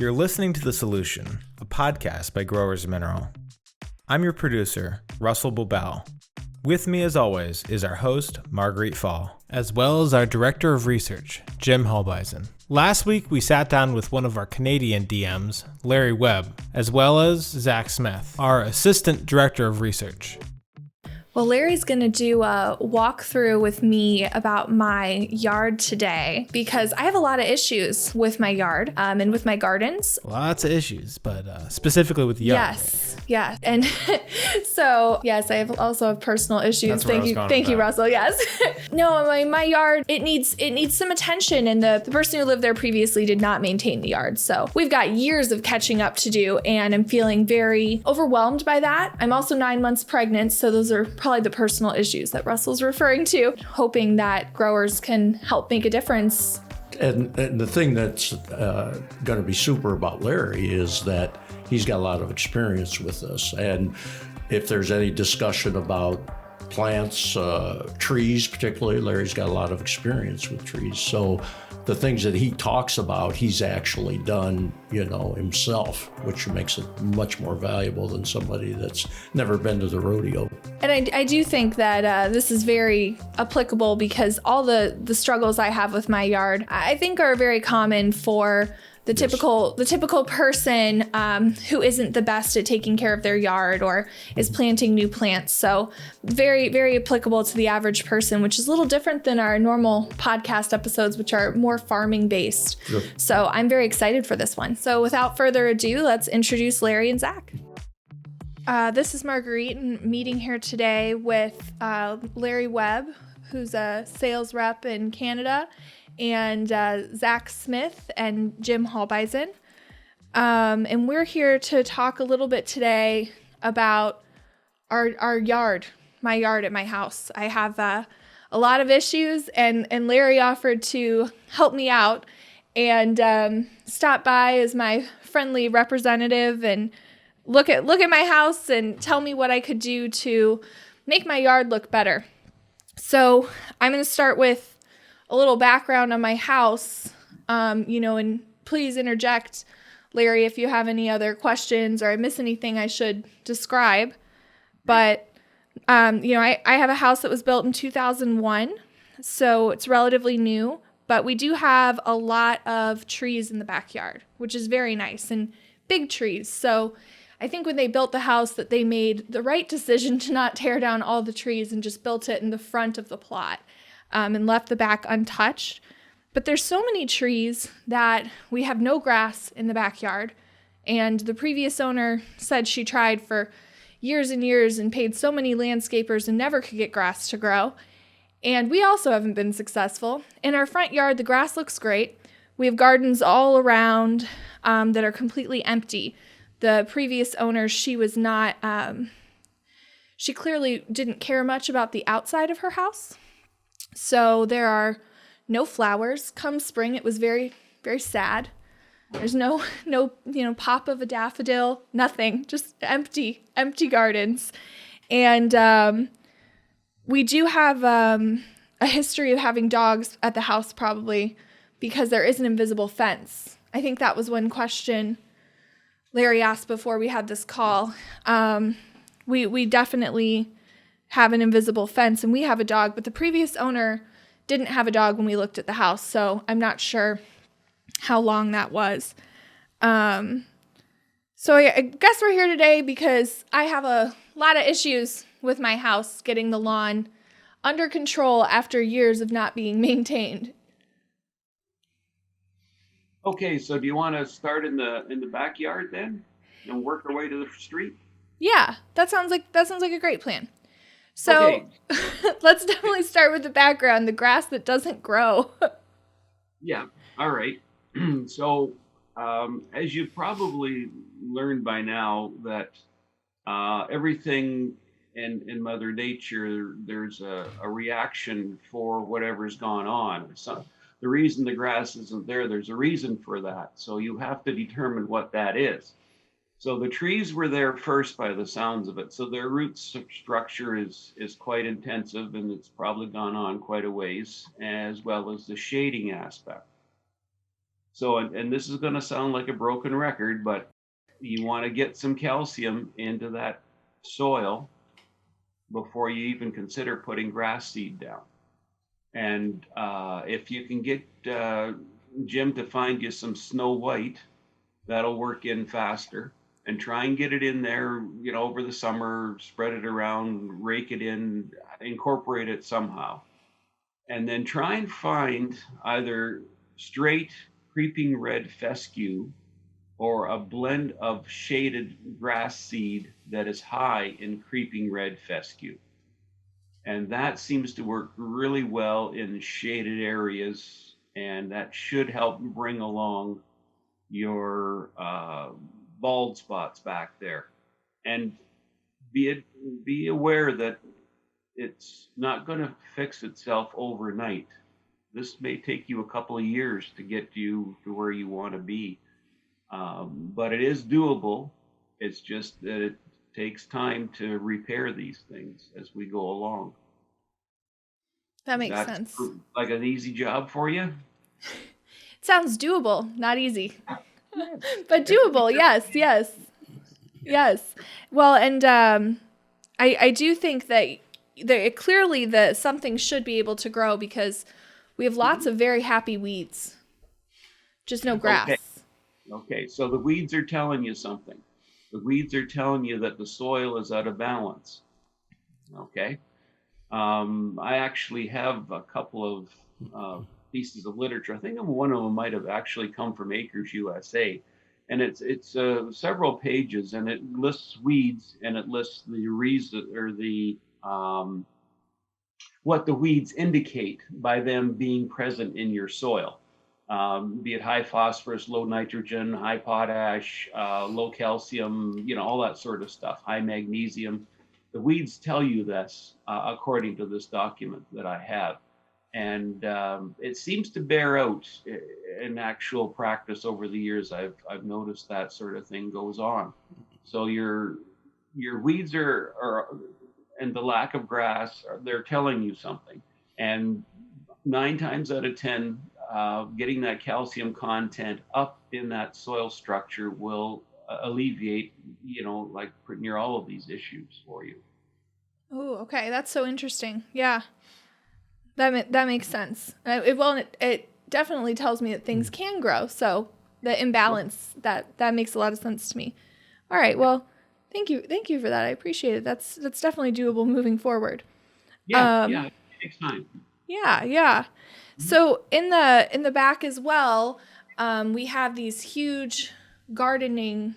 You're listening to The Solution, a podcast by Growers Mineral. I'm your producer, Russell Bobel. With me, as always, is our host, Marguerite Fall, as well as our Director of Research, Jim Holbeisen. Last week, we sat down with one of our Canadian DMs, Larry Webb, as well as Zach Smith, our Assistant Director of Research. Well, Larry's going to do a walkthrough with me about my yard today because I have a lot of issues with my yard and with my gardens. Lots of issues, but specifically with the yard. Yes, yeah. And so, yes, I also have personal issues. Thank you, Russell. Yes. No, my yard, it needs some attention, and the person who lived there previously did not maintain the yard. So we've got years of catching up to do, and I'm feeling very overwhelmed by that. I'm also 9 months pregnant, so those are probably the personal issues that Russell's referring to, hoping that growers can help make a difference. And the thing that's going to be super about Larry is that he's got a lot of experience with this. And if there's any discussion about plants, trees particularly, Larry's got a lot of experience with trees. So the things that he talks about, he's actually done, himself, which makes it much more valuable than somebody that's never been to the rodeo. And I do think that this is very applicable because all the struggles I have with my yard, I think are very common for the typical person who isn't the best at taking care of their yard or is planting new plants. So very, very applicable to the average person, which is a little different than our normal podcast episodes, which are more farming based. Sure. So I'm very excited for this one. So without further ado, let's introduce Larry and Zach. This is Marguerite, and meeting here today with Larry Webb, who's a sales rep in Canada, and Zach Smith and Jim Holbeisen. And we're here to talk a little bit today about our yard, my yard at my house. I have a lot of issues, and Larry offered to help me out and stop by as my friendly representative and look at my house and tell me what I could do to make my yard look better. So I'm going to start with a little background on my house, and please interject, Larry, if you have any other questions or I miss anything I should describe. But, I have a house that was built in 2001, so it's relatively new, but we do have a lot of trees in the backyard, which is very nice, and big trees. So I think when they built the house that they made the right decision to not tear down all the trees and just built it in the front of the plot. And left the back untouched. But there's so many trees that we have no grass in the backyard. And the previous owner said she tried for years and years and paid so many landscapers and never could get grass to grow. And we also haven't been successful. In our front yard, the grass looks great. We have gardens all around that are completely empty. The previous owner, she was not, she clearly didn't care much about the outside of her house. So there are no flowers. Come spring, it was very, very sad. There's no pop of a daffodil, nothing, just empty gardens. And we do have a history of having dogs at the house, probably because there is an invisible fence. I think that was one question Larry asked before we had this call. We definitely have an invisible fence, and we have a dog, but the previous owner didn't have a dog when we looked at the house, so I'm not sure how long that was. So I guess we're here today because I have a lot of issues with my house getting the lawn under control after years of not being maintained. Okay, so do you want to start in the backyard then and work our way to the street? Yeah, that sounds like a great plan. So okay. Let's definitely start with the background, the grass that doesn't grow. Yeah, all right. So as you probably learned by now that everything in Mother Nature, there's a reaction for whatever's gone on. So the reason the grass isn't there, there's a reason for that. So you have to determine what that is. So the trees were there first by the sounds of it. So their root structure is quite intensive, and it's probably gone on quite a ways, as well as the shading aspect. So, and this is going to sound like a broken record, but you want to get some calcium into that soil before you even consider putting grass seed down. And if you can get Jim to find you some snow white, that'll work in faster. And try and get it in there, over the summer, spread it around, rake it in, incorporate it somehow. And then try and find either straight creeping red fescue or a blend of shaded grass seed that is high in creeping red fescue. And that seems to work really well in shaded areas, and that should help bring along your bald spots back there. And be aware that it's not going to fix itself overnight. This may take you a couple of years to get you to where you want to be. But it is doable. It's just that it takes time to repair these things as we go along. That makes sense. Like an easy job for you? It sounds doable, not easy. But doable, yes. Well, and I do think that clearly that something should be able to grow because we have lots of very happy weeds, just no grass. Okay, so the weeds are telling you something. The weeds are telling you that the soil is out of balance. Okay. I actually have a couple of pieces of literature. I think one of them might have actually come from Acres USA, and it's several pages, and it lists weeds and it lists the reason or the what the weeds indicate by them being present in your soil. Be it high phosphorus, low nitrogen, high potash, low calcium, all that sort of stuff, high magnesium. The weeds tell you this, according to this document that I have. And it seems to bear out in actual practice over the years. I've noticed that sort of thing goes on. So your weeds are and the lack of grass, they're telling you something. And 9 times out of 10, getting that calcium content up in that soil structure will alleviate, like pretty near all of these issues for you. Oh, okay. That's so interesting. Yeah. That makes sense. It definitely tells me that things can grow. So the imbalance, that makes a lot of sense to me. All right. Well, thank you for that. I appreciate it. That's definitely doable moving forward. Yeah, it takes time. Yeah. So in the back as well, we have these huge gardening,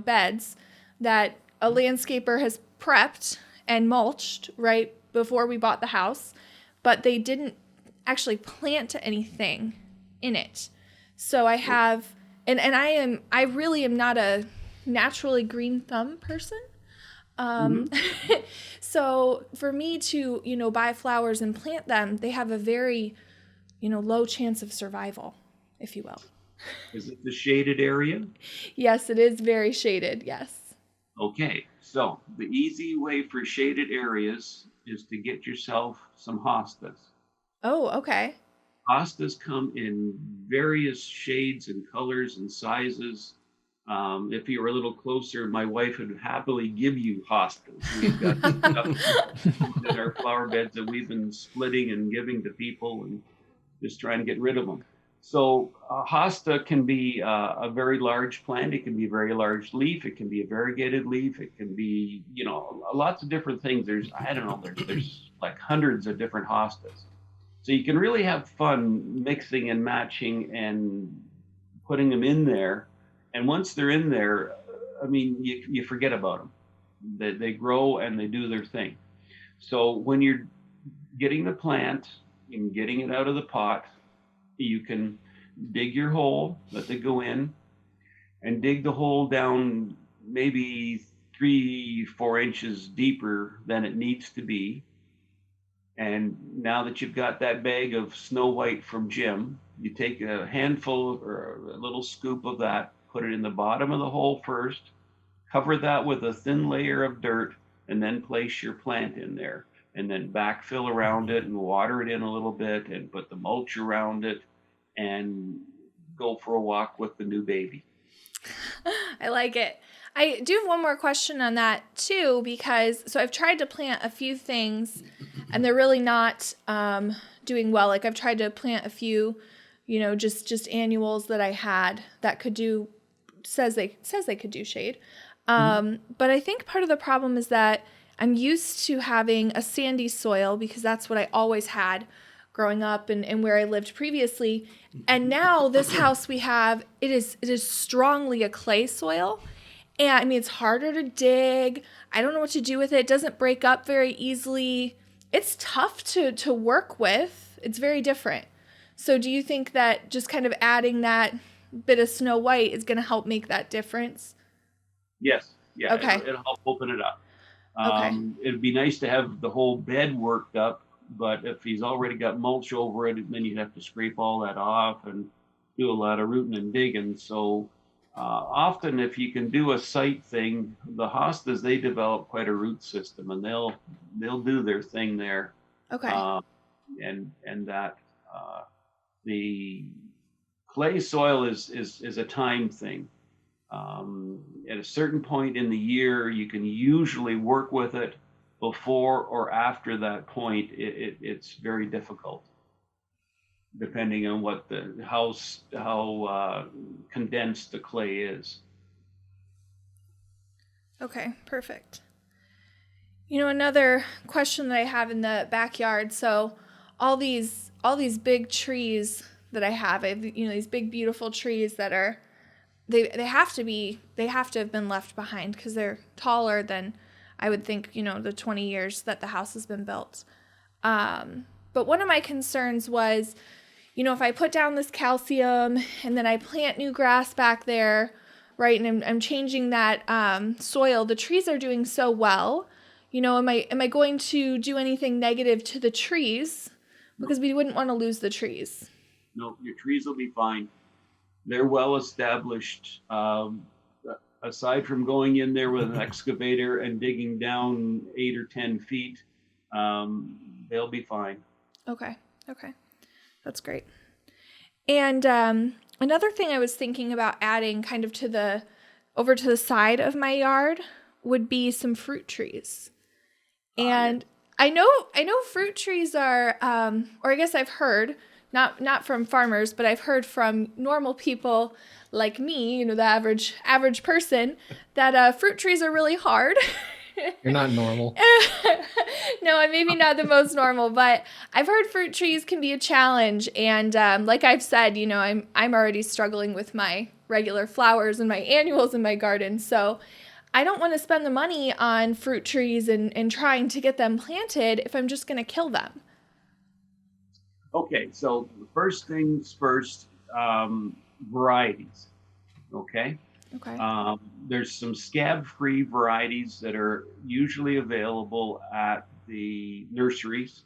beds that a landscaper has prepped and mulched right before we bought the house, but they didn't actually plant anything in it. So I have, and I really am not a naturally green thumb person. So for me to, buy flowers and plant them, they have a very, low chance of survival, if you will. Is it the shaded area? Yes, it is very shaded. Yes. Okay, so the easy way for shaded areas is to get yourself some hostas. Oh, okay. Hostas come in various shades and colors and sizes. If you were a little closer, my wife would happily give you hostas. We've got stuff in our flower beds that we've been splitting and giving to people and just trying to get rid of them. So hosta can be a very large plant. It can be a very large leaf. It can be a variegated leaf. It can be, lots of different things. There's like hundreds of different hostas. So you can really have fun mixing and matching and putting them in there. And once they're in there, you forget about them. They grow and they do their thing. So when you're getting the plant and getting it out of the pot, you can dig your hole, let it go in, and dig the hole down maybe 3-4 inches deeper than it needs to be. And now that you've got that bag of Snow White from Jim, you take a handful or a little scoop of that, put it in the bottom of the hole first, cover that with a thin layer of dirt, and then place your plant in there. And then backfill around it and water it in a little bit and put the mulch around it. And go for a walk with the new baby. I like it. I do have one more question on that too, because so I've tried to plant a few things and they're really not doing well. Like I've tried to plant a few, just annuals that I had that could do, says they could do shade. But I think part of the problem is that I'm used to having a sandy soil because that's what I always had growing up and where I lived previously. And now this house we have, it is strongly a clay soil. And I mean, it's harder to dig. I don't know what to do with it. It doesn't break up very easily. It's tough to work with. It's very different. So do you think that just kind of adding that bit of Snow White is going to help make that difference? Yes. Yeah. Okay. It'll help open it up. Okay. It'd be nice to have the whole bed worked up, but if he's already got mulch over it, then you'd have to scrape all that off and do a lot of rooting and digging. So often if you can do a site thing, the hostas, they develop quite a root system and they'll do their thing there. Okay. And that the clay soil is a time thing. At a certain point in the year, you can usually work with it. Before or after that point, it's very difficult, depending on what how condensed the clay is. Okay, perfect. Another question that I have in the backyard. So all these big trees that I have these big beautiful trees that are they have to have been left behind because they're taller than I would think, the 20 years that the house has been built. But one of my concerns was, if I put down this calcium and then I plant new grass back there, right, and I'm changing that soil, the trees are doing so well. Am I going to do anything negative to the trees? Because we wouldn't want to lose the trees. No, your trees will be fine. They're well established. Aside from going in there with an excavator and digging down 8 or 10 feet, they'll be fine. Okay. That's great. And another thing I was thinking about adding kind of over to the side of my yard would be some fruit trees. And I know fruit trees are, or I guess I've heard, not from farmers, but I've heard from normal people like me, the average person, that fruit trees are really hard. You're not normal. No, I'm maybe not the most normal, but I've heard fruit trees can be a challenge. And like I've said, I'm already struggling with my regular flowers and my annuals in my garden. So I don't want to spend the money on fruit trees and trying to get them planted if I'm just going to kill them. Okay, so first things first, varieties. Okay. There's some scab-free varieties that are usually available at the nurseries.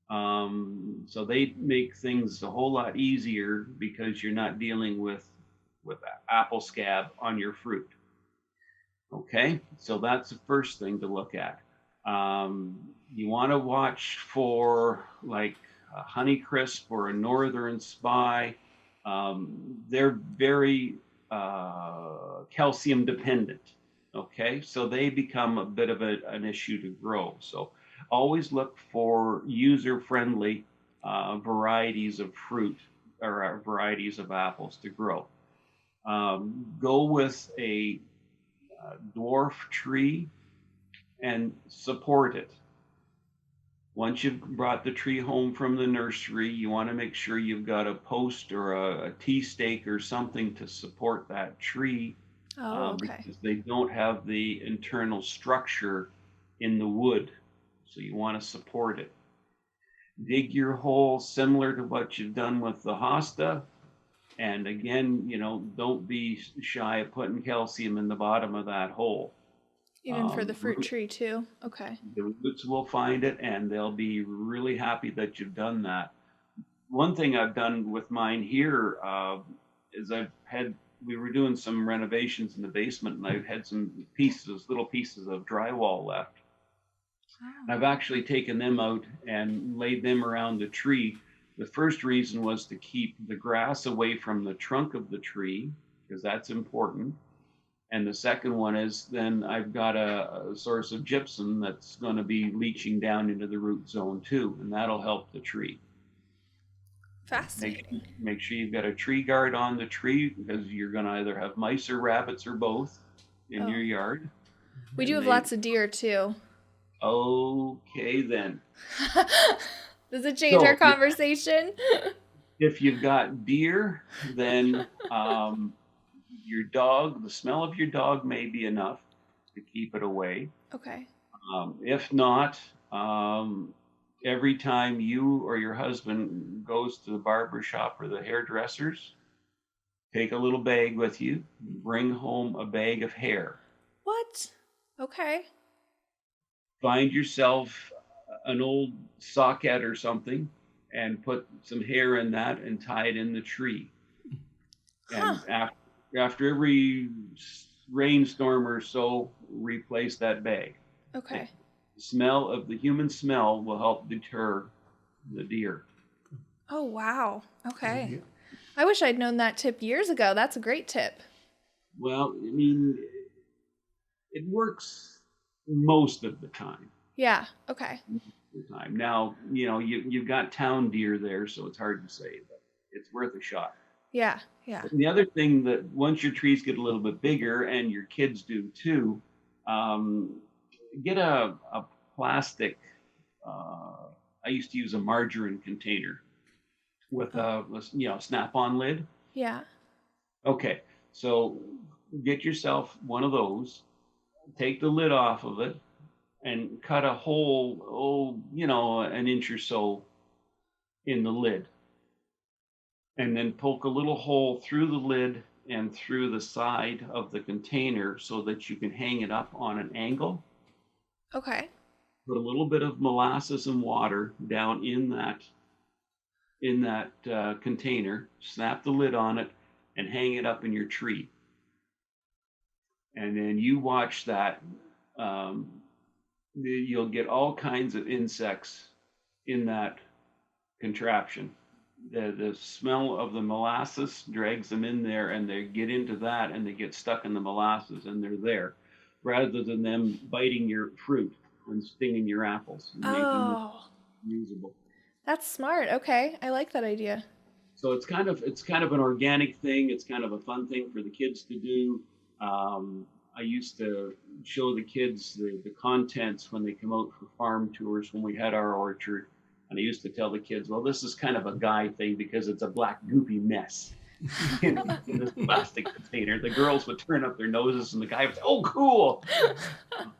So they make things a whole lot easier because you're not dealing with apple scab on your fruit. Okay, so that's the first thing to look at. You want to watch for like a Honeycrisp or a Northern Spy. They're very calcium dependent. Okay, so they become a bit of an issue to grow. So always look for user-friendly varieties of fruit or varieties of apples to grow. Go with a dwarf tree and support it. Once you've brought the tree home from the nursery, you want to make sure you've got a post or a T-stake or something to support that tree. Because they don't have the internal structure in the wood. So you want to support it. Dig your hole similar to what you've done with the hosta. And again, don't be shy of putting calcium in the bottom of that hole. Even for the fruit tree too? Okay. The roots will find it and they'll be really happy that you've done that. One thing I've done with mine here is we were doing some renovations in the basement and I've had some little pieces of drywall left. Wow. I've actually taken them out and laid them around the tree. The first reason was to keep the grass away from the trunk of the tree, because that's important. And the second one is then I've got a source of gypsum that's going to be leaching down into the root zone too, and that'll help the tree. Fascinating. Make sure you've got a tree guard on the tree, because you're going to either have mice or rabbits or both in your yard. We do have lots of deer too. Okay, then. Does it change our conversation? If you've got deer, then your dog, the smell of your dog may be enough to keep it away. Okay. If not, every time you or your husband goes to the barber shop or the hairdressers, take a little bag with you, bring home a bag of hair. What? Okay. Find yourself an old socket or something and put some hair in that and tie it in the tree. And after every rainstorm or so, replace that bag. Okay. The smell of the human smell will help deter the deer. Oh, wow. Okay. I wish I'd known that tip years ago. That's a great tip. Well, I mean, it works most of the time. Yeah. Okay. Now, you've got town deer there, so it's hard to say, but it's worth a shot. Yeah. Yeah. And the other thing, that once your trees get a little bit bigger, and your kids do too, get a plastic, I used to use a margarine container with a snap-on lid. Yeah. Okay, so get yourself one of those, take the lid off of it, and cut a hole, an inch or so in the lid. And then poke a little hole through the lid and through the side of the container so that you can hang it up on an angle. Okay. Put a little bit of molasses and water down in that container, snap the lid on it, and hang it up in your tree. And then you watch that. You'll get all kinds of insects in that contraption. The smell of the molasses drags them in there, and they get into that, and they get stuck in the molasses, and they're there, rather than them biting your fruit and stinging your apples and making them usable. That's smart. Okay, I like that idea. So it's kind of an organic thing. It's kind of a fun thing for the kids to do. I used to show the kids the contents when they come out for farm tours when we had our orchard. And I used to tell the kids, well, this is kind of a guy thing because it's a black goopy mess in this plastic container. The girls would turn up their noses and the guy would say, oh, cool.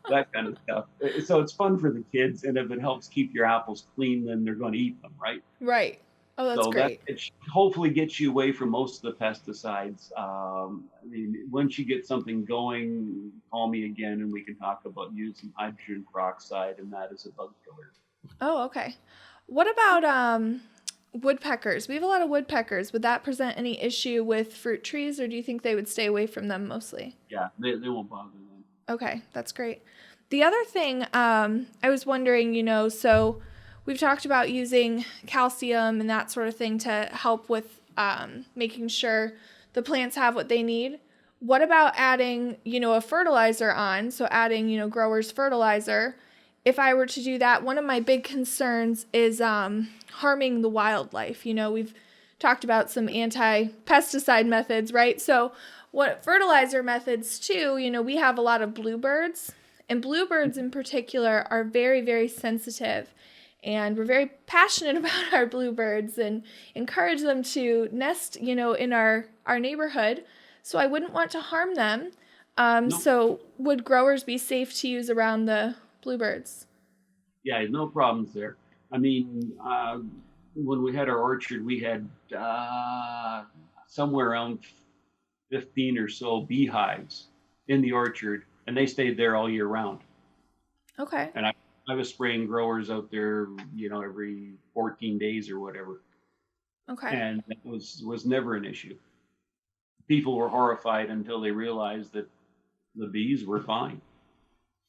That kind of stuff. So it's fun for the kids. And if it helps keep your apples clean, then they're going to eat them, right? Right. Oh, that's great. It hopefully gets you away from most of the pesticides. Once you get something going, call me again and we can talk about using hydrogen peroxide and that as a bug killer. Oh, okay. What about woodpeckers? We have a lot of woodpeckers. Would that present any issue with fruit trees, or do you think they would stay away from them mostly? Yeah, they won't bother them. Okay, that's great. The other thing I was wondering, so we've talked about using calcium and that sort of thing to help with making sure the plants have what they need. What about adding, a fertilizer on? So adding, growers' fertilizer. If I were to do that, one of my big concerns is harming the wildlife. We've talked about some anti-pesticide methods, right? So what fertilizer methods too, we have a lot of bluebirds, and bluebirds in particular are very, very sensitive. And we're very passionate about our bluebirds and encourage them to nest, in our neighborhood. So I wouldn't want to harm them. Nope. So would growers be safe to use around the bluebirds? Yeah, no problems there. I mean, when we had our orchard, we had somewhere around 15 or so beehives in the orchard, and they stayed there all year round. Okay. And I was spraying growers out there, every 14 days or whatever. Okay. And it was never an issue. People were horrified until they realized that the bees were fine.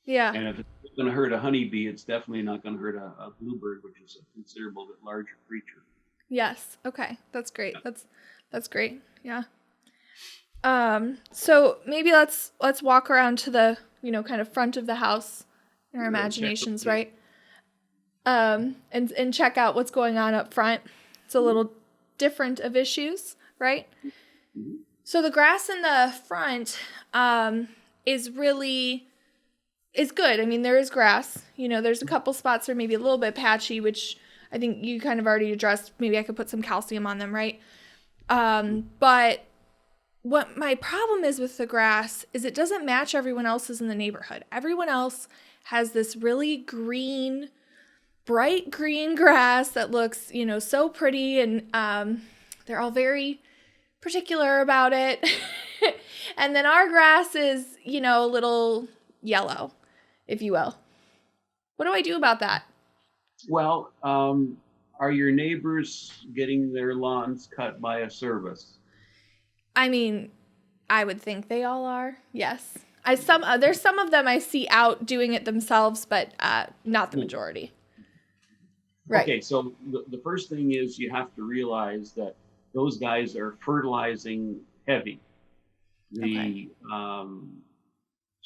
Yeah. And if it's going to hurt a honeybee, it's definitely not going to hurt a bluebird, which is a considerable bit larger creature. Yes. Okay. That's great. That's great. Yeah. So maybe let's walk around to the, kind of front of the house in our imaginations, right? And check out what's going on up front. It's a little different of issues, right? So the grass in the front is good. I mean, there is grass. There's a couple spots that are maybe a little bit patchy, which I think you kind of already addressed. Maybe I could put some calcium on them, right? But what my problem is with the grass is it doesn't match everyone else's in the neighborhood. Everyone else has this really green, bright green grass that looks, so pretty, and they're all very particular about it. And then our grass is, a little yellow, if you will. What do I do about that? Well, are your neighbors getting their lawns cut by a service? I mean, I would think they all are. Yes. There's some of them I see out doing it themselves, but not the majority. Right. Okay, so the first thing is you have to realize that those guys are fertilizing heavy. The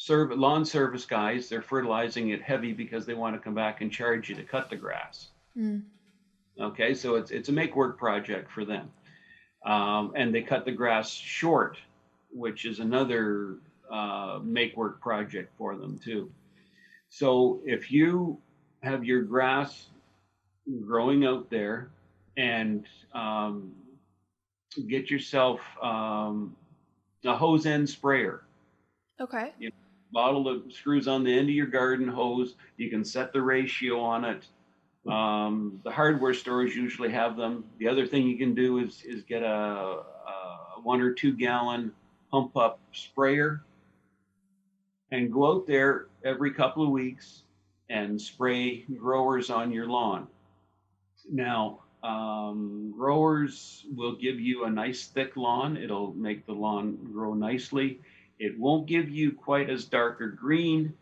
lawn service guys, they're fertilizing it heavy because they want to come back and charge you to cut the grass. Okay, so it's a make work project for them. And they cut the grass short, which is another make work project for them too. So if you have your grass growing out there and get yourself a hose end sprayer. Okay. Bottle that screws on the end of your garden hose. You can set the ratio on it. The hardware stores usually have them. The other thing you can do is get a 1 or 2 gallon pump up sprayer and go out there every couple of weeks and spray growers on your lawn. Now, growers will give you a nice thick lawn. It'll make the lawn grow nicely. It won't give you quite as dark or green,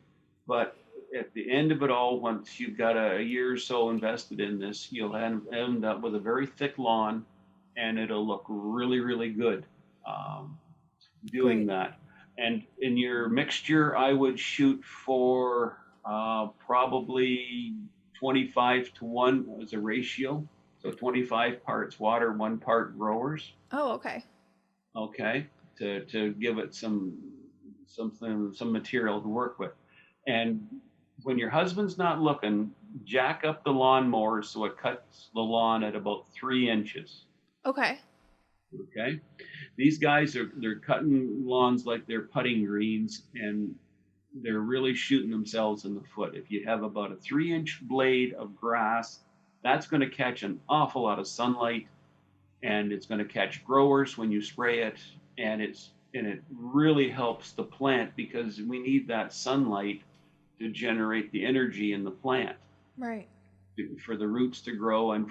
but at the end of it all, once you've got a year or so invested in this, you'll end up with a very thick lawn, and it'll look really, really good doing that. And in your mixture, I would shoot for probably 25-1 as a ratio. So 25 parts water, 1 part growers. Oh, okay. Okay, to give it some material to work with. And when your husband's not looking, jack up the lawnmower so it cuts the lawn at about 3 inches. Okay. Okay. These guys they're cutting lawns like they're putting greens, and they're really shooting themselves in the foot. If you have about a 3-inch blade of grass, that's going to catch an awful lot of sunlight, and it's going to catch growers when you spray it, and it really helps the plant because we need that sunlight to generate the energy in the plant. Right. For the roots to grow, and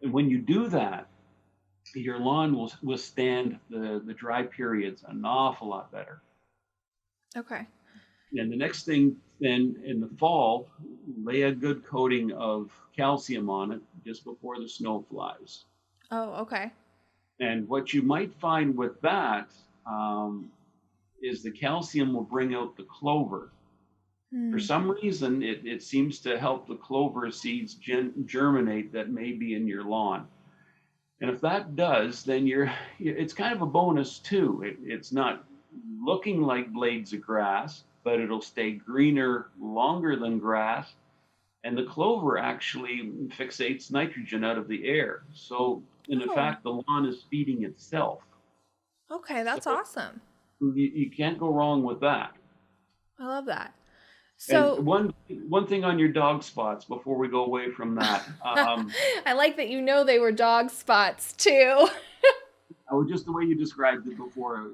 when you do that, your lawn will withstand the dry periods an awful lot better. Okay. And the next thing then in the fall, lay a good coating of calcium on it just before the snow flies. Oh, okay. And what you might find with that is the calcium will bring out the clover. For some reason, it seems to help the clover seeds germinate that may be in your lawn. And if that does, then it's kind of a bonus too. It's not looking like blades of grass, but it'll stay greener longer than grass. And the clover actually fixates nitrogen out of the air. So in fact, the lawn is feeding itself. Okay, that's awesome. You can't go wrong with that. I love that. So and one thing on your dog spots before we go away from that. I like that they were dog spots too. Just the way you described it before,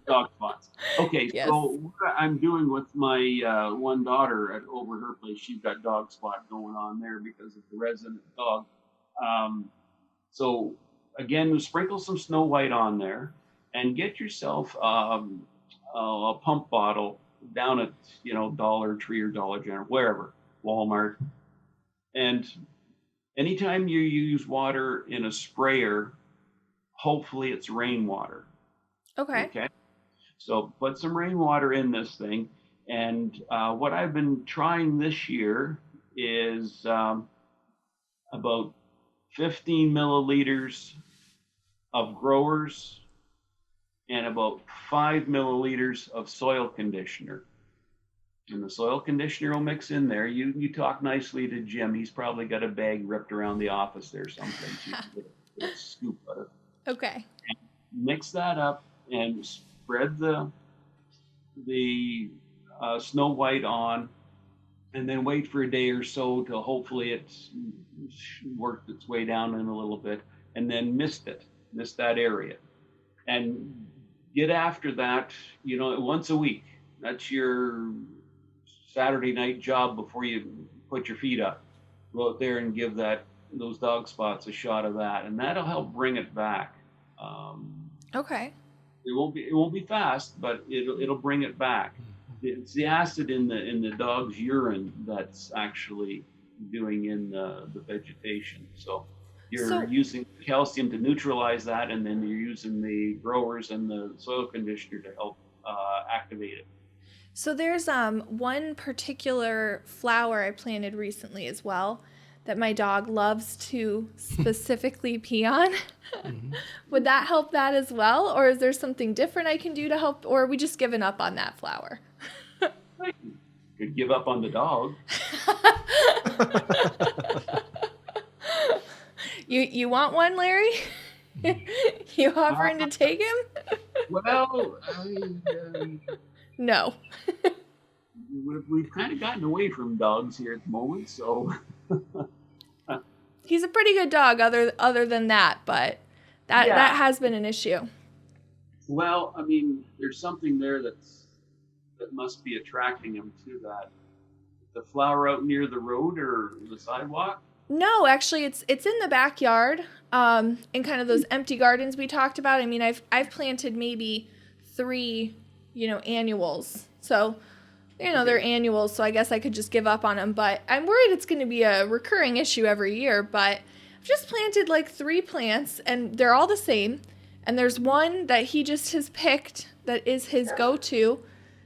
dog spots. Okay, yes. So what I'm doing with my one daughter over her place, she's got dog spot going on there because of the resident dog. So again, sprinkle some Snow White on there and get yourself a pump bottle down at Dollar Tree or Dollar General, wherever, Walmart, and Anytime you use water in a sprayer, hopefully it's rainwater. Okay. Okay. So put some rainwater in this thing. And what I've been trying this year is about 15 milliliters of growers and about 5 milliliters of soil conditioner. And the soil conditioner will mix in there. You talk nicely to Jim. He's probably got a bag ripped around the office there someplace. You can get a scoop of it. Okay. Mix that up and spread the Snow White on, and then wait for a day or so to hopefully it's worked its way down in a little bit, and then mist that area, and get after that, once a week. That's your Saturday night job before you put your feet up. Go out there and give those dog spots a shot of that, and that'll help bring it back. Okay. It won't be fast, but it'll bring it back. It's the acid in the dog's urine that's actually doing in the vegetation. So you're using calcium to neutralize that, and then you're using the growers and the soil conditioner to help activate it. So there's one particular flower I planted recently as well that my dog loves to specifically pee on. Mm-hmm. Would that help that as well? Or is there something different I can do to help? Or are we just giving up on that flower? Could give up on the dog. You want one, Larry? You offering to take him? Well, no. We've kind of gotten away from dogs here at the moment, so. He's a pretty good dog other than that, but that has been an issue. Well, there's something there that must be attracting him to that. The flower out near the road or the sidewalk? No, actually, it's in the backyard, in kind of those empty gardens we talked about. I've planted maybe 3, annuals. So, they're annuals, so I guess I could just give up on them. But I'm worried it's going to be a recurring issue every year. But I've just planted like 3 plants, and they're all the same. And there's one that he just has picked that is his go-to.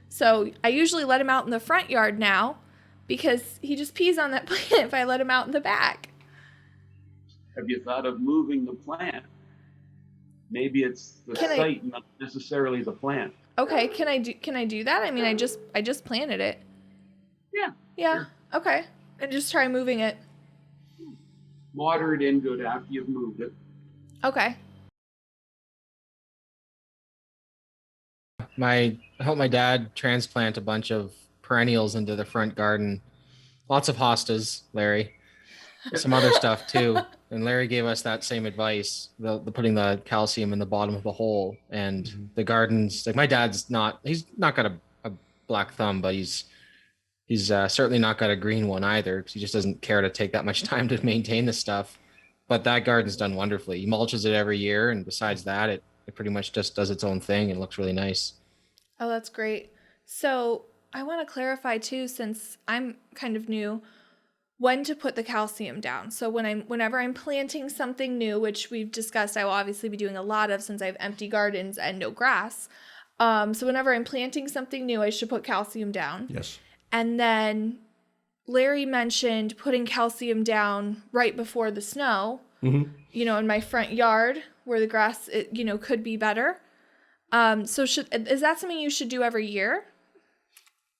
So I usually let him out in the front yard now because he just pees on that plant if I let him out in the back. Have you thought of moving the plant? Maybe it's the site, not necessarily the plant. Okay, can I do that? I just planted it. Yeah. Yeah. Sure. Okay. And just try moving it. Water it in good after you've moved it. Okay. I helped my dad transplant a bunch of perennials into the front garden. Lots of hostas, Larry. Some other stuff too. And Larry gave us that same advice, the putting the calcium in the bottom of the hole. And the gardens, like my dad's he's not got a black thumb, but he's certainly not got a green one either, because he just doesn't care to take that much time to maintain this stuff. But that garden's done wonderfully. He mulches it every year, and besides that, it pretty much just does its own thing and looks really nice. Oh, that's great. So I want to clarify too, since I'm kind of new, when to put the calcium down. So whenever I'm planting something new, which we've discussed, I will obviously be doing a lot of since I have empty gardens and no grass. So whenever I'm planting something new, I should put calcium down. Yes. And then Larry mentioned putting calcium down right before the snow, in my front yard where the grass, could be better. So is that something you should do every year?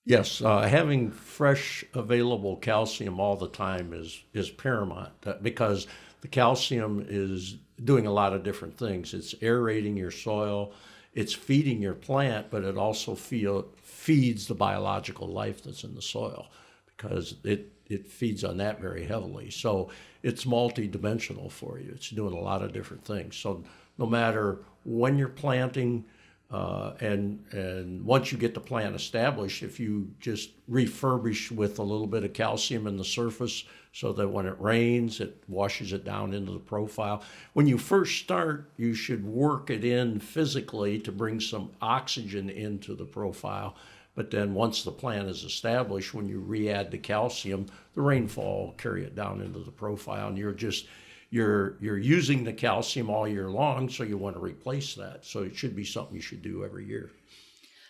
Yes, having fresh available calcium all the time is paramount, because the calcium is doing a lot of different things. It's aerating your soil, it's feeding your plant, but it also feeds the biological life that's in the soil, because it feeds on that very heavily. So it's multidimensional for you. It's doing a lot of different things. So no matter when you're planting, and once you get the plant established, if you just refurbish with a little bit of calcium in the surface so that when it rains, it washes it down into the profile. When you first start, you should work it in physically to bring some oxygen into the profile But then once the plant is established, when you re-add the calcium, the rainfall will carry it down into the profile, and you're using the calcium all year long, so you want to replace that. So it should be something you should do every year.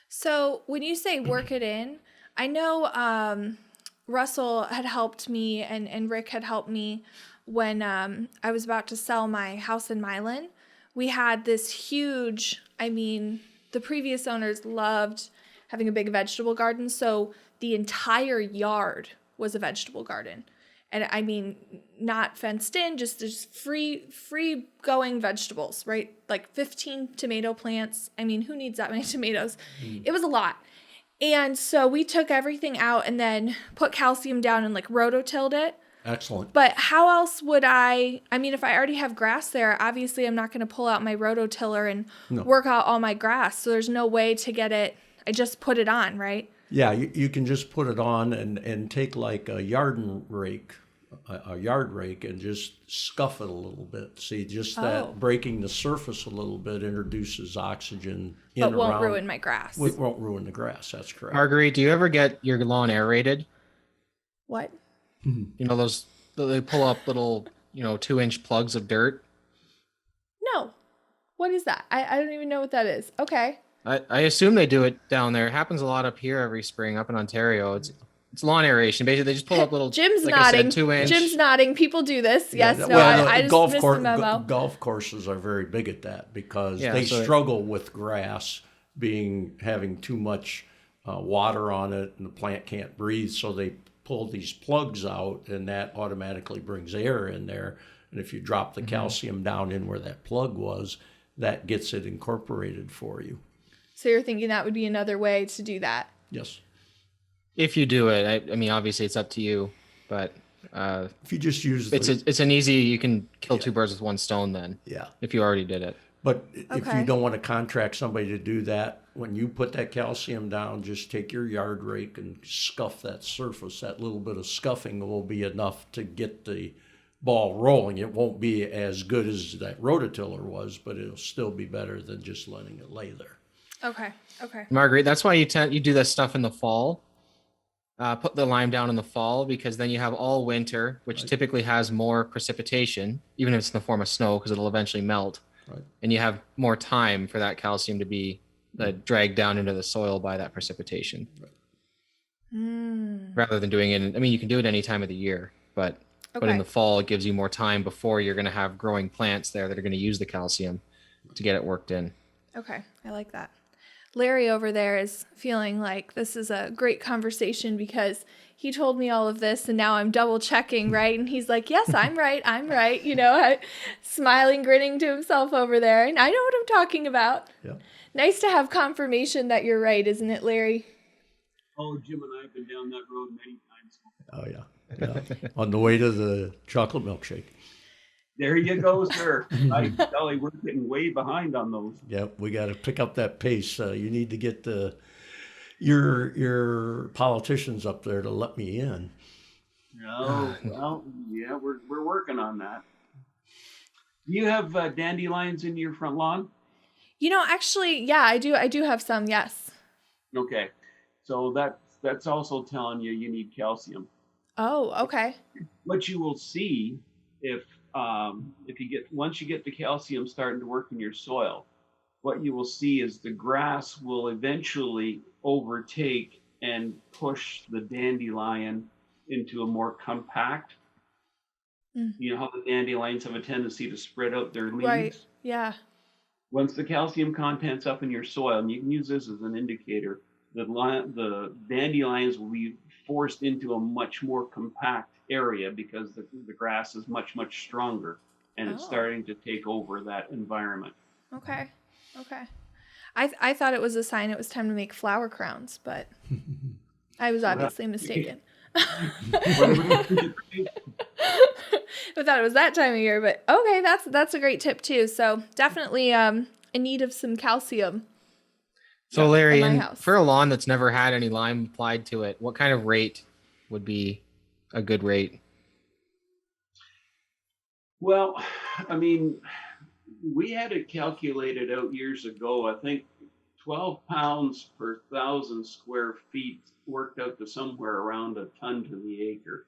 So when you say work it in, I know Russell had helped me and Rick had helped me when I was about to sell my house in Milan. We had this huge, the previous owners loved having a big vegetable garden, so the entire yard was a vegetable garden. And not fenced in, just free going vegetables, right? Like 15 tomato plants. Who needs that many tomatoes? It was a lot. And so we took everything out and then put calcium down and like rototilled it. Excellent. But how else would if I already have grass there, obviously I'm not going to pull out my rototiller and work out all my grass. So there's no way to get it. I just put it on, right? Yeah, you can just put it on and take like a yard rake and just scuff it a little bit. See, just that breaking the surface a little bit introduces oxygen in but won't around. ruin my grass. It won't ruin the grass. That's correct. Marguerite, do you ever get your lawn aerated? What? Those they pull up little 2-inch plugs of dirt. No. What is that? I don't even know what that is. Okay. I assume they do it down there. It happens a lot up here every spring up in Ontario. It's lawn aeration. Basically, they just pull up little. Jim's like nodding. I said, 2-inch. Jim's nodding. People do this. Yes. Yeah, No. I just missed the memo. Golf courses are very big at that because they so struggle with grass having too much water on it, and the plant can't breathe. So they pull these plugs out, and that automatically brings air in there. And if you drop the calcium down in where that plug was, that gets it incorporated for you. So you're thinking that would be another way to do that? Yes. If you do it, obviously it's up to you, but if you just use it's an easy. You can kill two birds with one stone then. Yeah. If you already did it. But if you don't want to contract somebody to do that, when you put that calcium down, just take your yard rake and scuff that surface. That little bit of scuffing will be enough to get the ball rolling. It won't be as good as that rototiller was, but it'll still be better than just letting it lay there. Okay. Marguerite, that's why you do this stuff in the fall. Put the lime down in the fall because then you have all winter, which typically has more precipitation, even if it's in the form of snow, because it'll eventually melt. Right. And you have more time for that calcium to be dragged down into the soil by that precipitation. Right. Rather than doing it, you can do it any time of the year, but in the fall, it gives you more time before you're going to have growing plants there that are going to use the calcium to get it worked in. Okay. I like that. Larry over there is feeling like this is a great conversation because he told me all of this and now I'm double checking, right? And he's like, yes, I'm right. Smiling, grinning to himself over there. And I know what I'm talking about. Yeah. Nice to have confirmation that you're right, isn't it, Larry? Oh, Jim and I have been down that road many times. Oh, yeah. On the way to the chocolate milkshake. There you go, sir. Golly, we're getting way behind on those. Yep, we got to pick up that pace. You need to get your politicians up there to let me in. No, well, yeah, we're working on that. Do you have dandelions in your front lawn? Actually, yeah, I do. I do have some. Yes. Okay, so that's also telling you need calcium. Oh, okay. What you will see once you get the calcium starting to work in your soil, what you will see is the grass will eventually overtake and push the dandelion into a more compact. You know how the dandelions have a tendency to spread out their leaves? Right. Yeah. Once the calcium content's up in your soil, and you can use this as an indicator, the dandelions will be forced into a much more compact area because the grass is much, much stronger and it's starting to take over that environment. Okay. I thought it was a sign it was time to make flower crowns, but I was obviously mistaken. I thought it was that time of year, but okay, that's a great tip too. So definitely in need of some calcium. So Larry, for a lawn that's never had any lime applied to it, what kind of rate would be a good rate? Well, we had it calculated out years ago. I think 12 pounds per 1,000 square feet worked out to somewhere around a ton to the acre.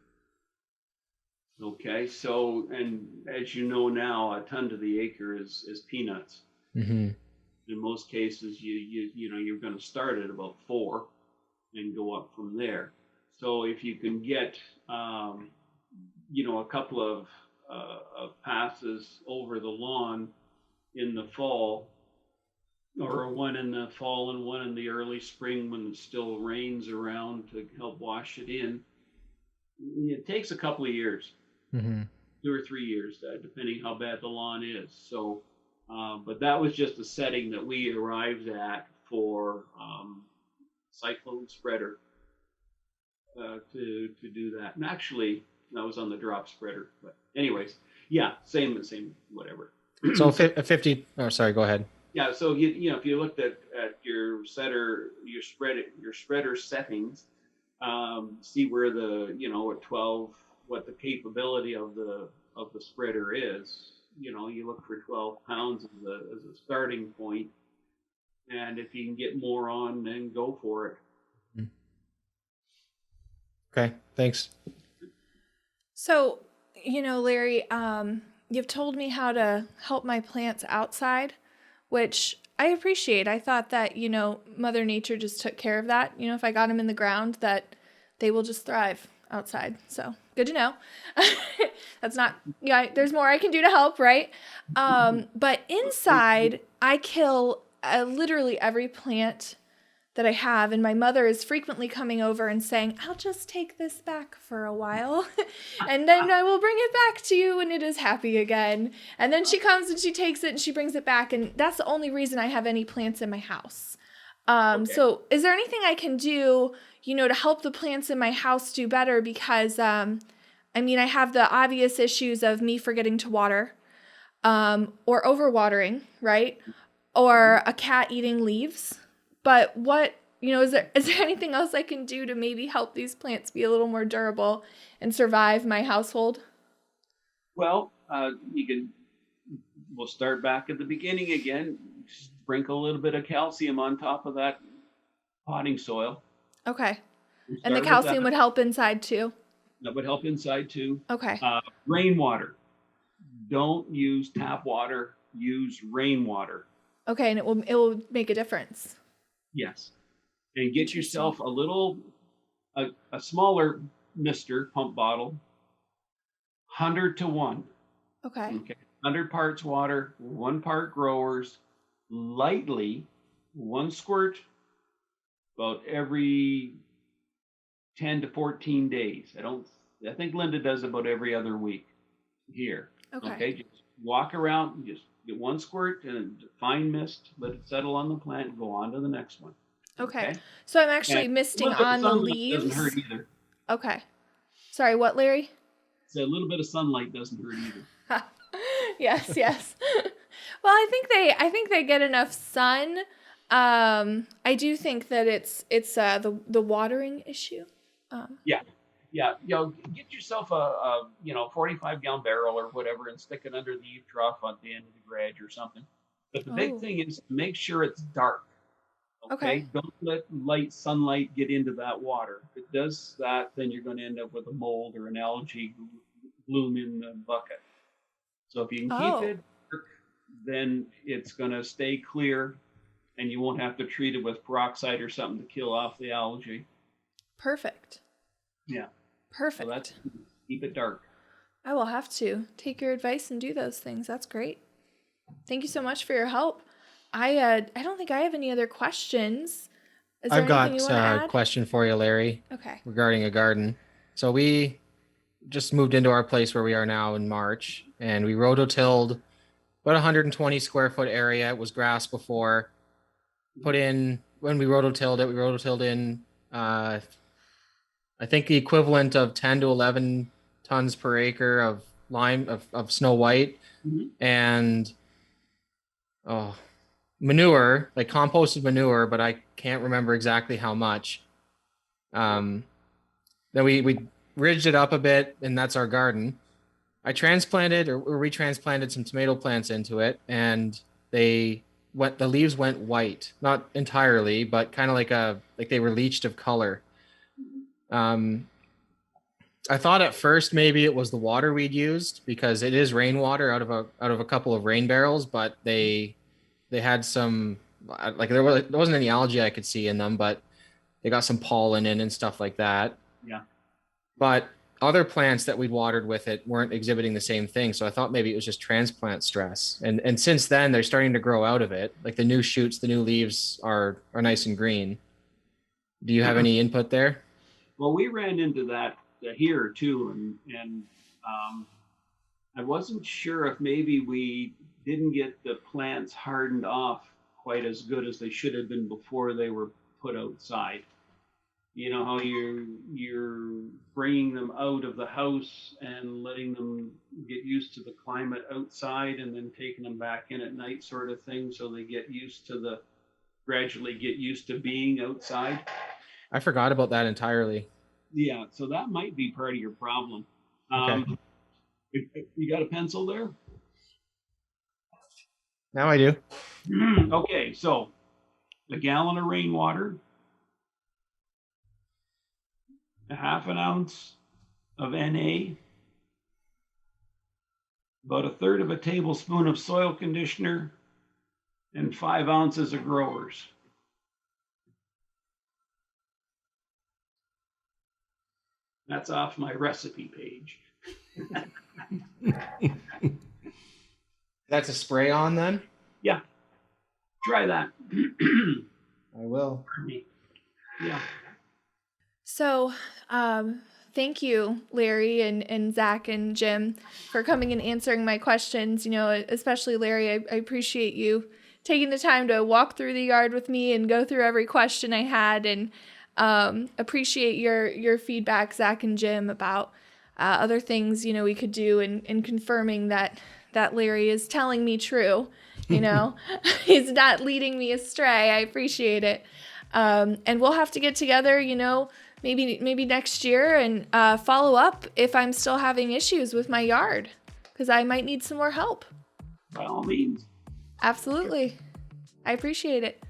Okay, so, and as you know now, a ton to the acre is peanuts. Mm-hmm. In most cases, you're going to start at about 4 and go up from there. So if you can get, a couple of passes over the lawn in the fall, or one in the fall and one in the early spring when it still rains around to help wash it in, it takes a couple of years. Mm-hmm. 2 or 3 years, depending how bad the lawn is. So, but that was just a setting that we arrived at for cyclone spreader to do that. And actually, that was on the drop spreader. But anyways, yeah, same, whatever. So 50. Oh, sorry. Go ahead. Yeah. So if you looked at your spreader settings, see where at 12. What the capability of the spreader is. You look for 12 pounds as a starting point, and if you can get more on, then go for it. Okay, thanks. So, Larry, you've told me how to help my plants outside, which I appreciate. I thought that, Mother Nature just took care of that. If I got them in the ground, that they will just thrive outside. So good to know. That's not, there's more I can do to help, right? But inside, I kill literally every plant that I have. And my mother is frequently coming over and saying, I'll just take this back for a while. And then I will bring it back to you when it is happy again. And then she comes and she takes it and she brings it back. And that's the only reason I have any plants in my house. Okay. So is there anything I can do, to help the plants in my house do better? Because, I have the obvious issues of me forgetting to water, or overwatering, right? Or a cat eating leaves. But what, is there anything else I can do to maybe help these plants be a little more durable and survive my household? Well, we'll start back at the beginning again. Sprinkle a little bit of calcium on top of that potting soil. Okay. And the calcium would help inside too? That would help inside too. Okay. Rainwater. Don't use tap water. Use rainwater. Okay, and it will make a difference. Yes. And get yourself a smaller mister pump bottle, 100 to 1. Okay. 100 parts water, 1 part growers, lightly, 1 squirt about every 10 to 14 days. I think Linda does about every other week here. Okay. Just walk around, just get 1 squirt and fine mist, let it settle on the plant and go on to the next one. Okay. So I'm actually misting on the leaves. Doesn't hurt either. Okay. Sorry, what, Larry? So a little bit of sunlight doesn't hurt either. Yes. Well, I think they get enough sun. I do think that it's the watering issue. Yeah. Get yourself a 45-gallon barrel or whatever and stick it under the eave trough at the end of the garage or something. But the big thing is to make sure it's dark. Okay. Don't let sunlight get into that water. If it does that, then you're going to end up with a mold or an algae bloom in the bucket. So if you can keep it dark, then it's going to stay clear and you won't have to treat it with peroxide or something to kill off the algae. Perfect. Yeah. Perfect. So keep it dark. I will have to take your advice and do those things. That's great. Thank you so much for your help. I don't think I have any other questions. I've got a question for you, Larry. Okay. Regarding a garden. So we just moved into our place where we are now in March, and we rototilled about 120 square foot area. It was grass before. When we rototilled in I think the equivalent of 10 to 11 tons per acre of of snow white, and manure, like composted manure, but I can't remember exactly how much. Then we ridged it up a bit, and that's our garden. I transplanted or retransplanted some tomato plants into it, and they the leaves went white, not entirely, but kind of like they were leached of color. I thought at first maybe it was the water we'd used, because it is rainwater out of a couple of rain barrels, but they had some, like there wasn't any algae I could see in them, but they got some pollen in and stuff like that. Yeah. But other plants that we'd watered with it weren't exhibiting the same thing. So I thought maybe it was just transplant stress. And since then they're starting to grow out of it. Like the new shoots, the new leaves are nice and green. Do you have any input there? Well, we ran into that here too, and I wasn't sure if maybe we didn't get the plants hardened off quite as good as they should have been before they were put outside. You know how you're bringing them out of the house and letting them get used to the climate outside, and then taking them back in at night, sort of thing, so they gradually get used to being outside. I forgot about that entirely. Yeah, so that might be part of your problem. Okay. You got a pencil there? Now I do. Okay, so a gallon of rainwater, a half an ounce of Na, about a third of a tablespoon of soil conditioner, and 5 ounces of growers. That's off my recipe page. That's a spray on then? Yeah, try that. I will. Yeah. So, thank you, Larry and Zach and Jim, for coming and answering my questions. You know, especially Larry, I appreciate you taking the time to walk through the yard with me and go through every question I had, and appreciate your feedback, Zach and Jim, about other things, you know, we could do, and confirming that Larry is telling me true, you know. He's not leading me astray. I appreciate it. And we'll have to get together, you know, maybe next year, and follow up if I'm still having issues with my yard, because I might need some more help. By all means. Absolutely. I appreciate it.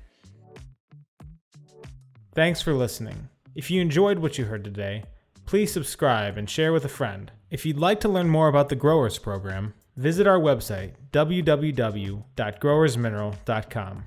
Thanks for listening. If you enjoyed what you heard today, please subscribe and share with a friend. If you'd like to learn more about the Growers Program, visit our website, www.growersmineral.com.